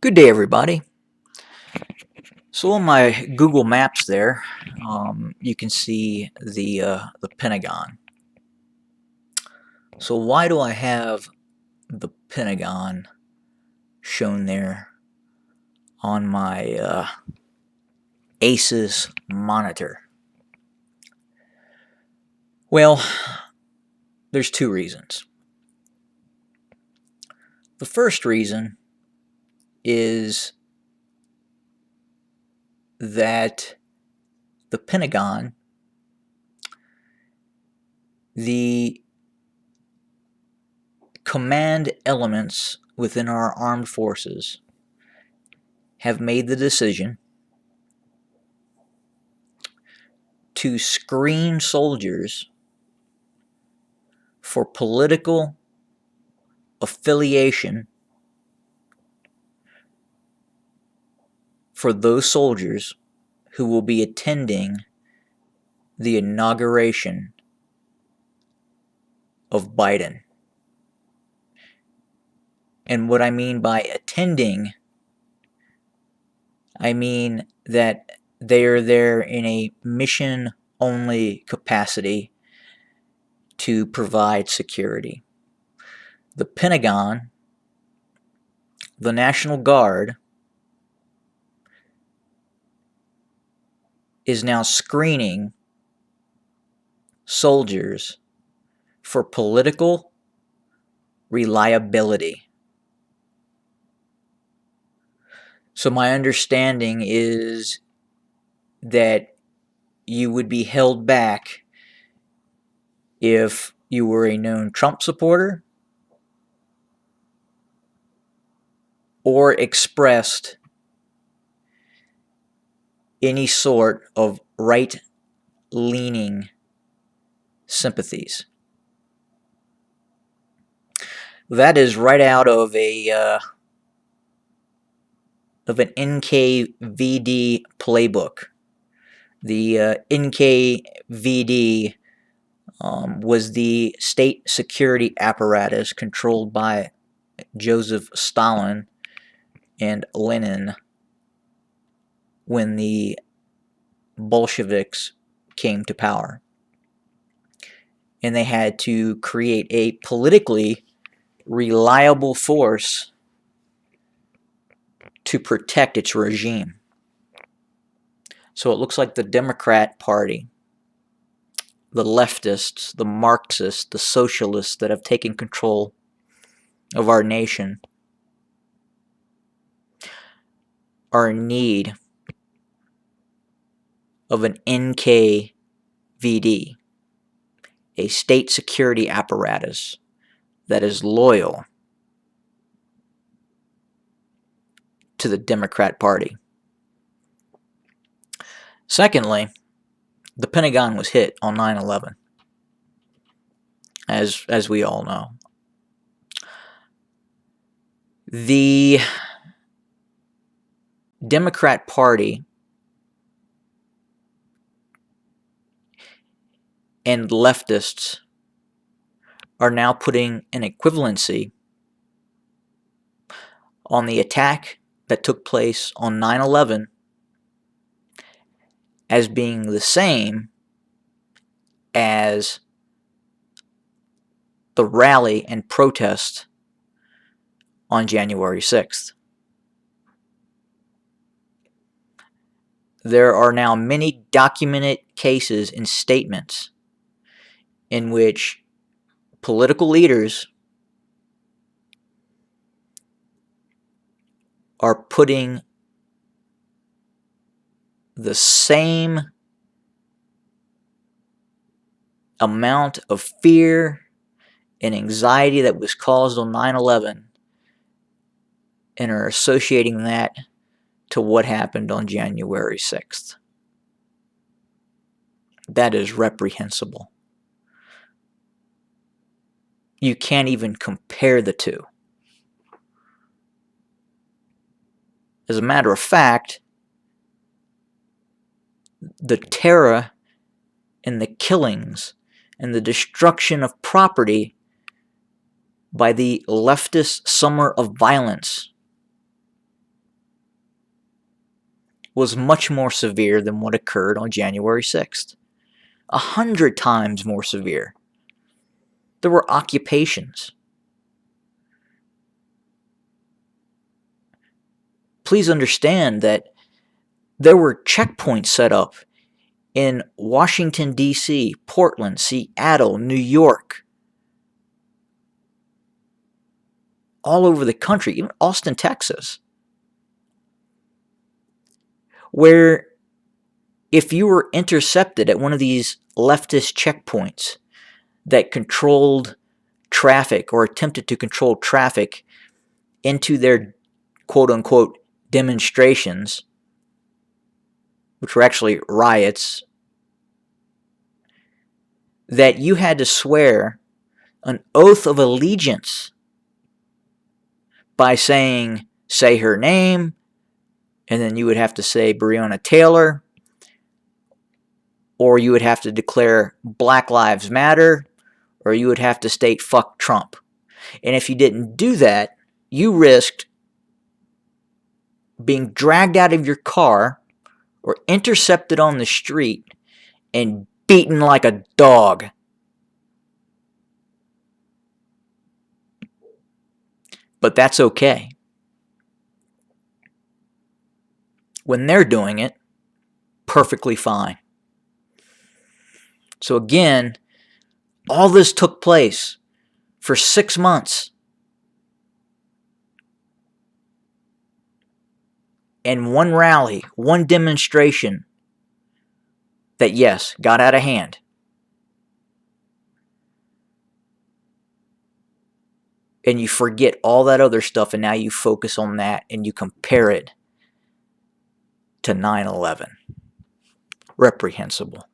Good day, everybody. So on my Google Maps there, you can see the Pentagon. So why do I have the Pentagon shown there on my ASUS monitor? Well, there's two reasons. The first reason is that the Pentagon, the command elements within our armed forces, have made the decision to screen soldiers for political affiliation for those soldiers who will be attending the inauguration of Biden. And what I mean by attending, I mean that they are there in a mission-only capacity to provide security. The Pentagon, the National Guard, is now screening soldiers for political reliability. So my understanding is that you would be held back if you were a known Trump supporter or expressed any sort of right-leaning sympathies. That is right out of an NKVD playbook. The NKVD was the state security apparatus controlled by Joseph Stalin and Lenin when the Bolsheviks came to power. And they had to create a politically reliable force to protect its regime. So it looks like the Democrat Party, the leftists, the Marxists, the socialists that have taken control of our nation are in need of an NKVD, a state security apparatus that is loyal to the Democrat Party. Secondly, the Pentagon was hit on 9/11, as we all know. The Democrat Party and leftists are now putting an equivalency on the attack that took place on 9/11 as being the same as the rally and protest on January 6th. There are now many documented cases and statements in which political leaders are putting the same amount of fear and anxiety that was caused on 9/11 and are associating that to what happened on January 6th. That is reprehensible. You can't even compare the two. As a matter of fact, the terror and the killings and the destruction of property by the leftist summer of violence was much more severe than what occurred on January 6th. 100 times more severe. There were occupations. Please understand that there were checkpoints set up in Washington, D.C., Portland, Seattle, New York, all over the country, even Austin, Texas, where if you were intercepted at one of these leftist checkpoints that controlled traffic or attempted to control traffic into their quote-unquote demonstrations, which were actually riots, that you had to swear an oath of allegiance by saying, say her name, and then you would have to say Breonna Taylor, or you would have to declare Black Lives Matter, or you would have to state fuck Trump. And if you didn't do that, you risked being dragged out of your car or intercepted on the street and beaten like a dog. But that's okay. When they're doing it, perfectly fine. So again, all this took place for 6 months. And one rally, one demonstration that, yes, got out of hand. And you forget all that other stuff, and now you focus on that and you compare it to 9/11. Reprehensible.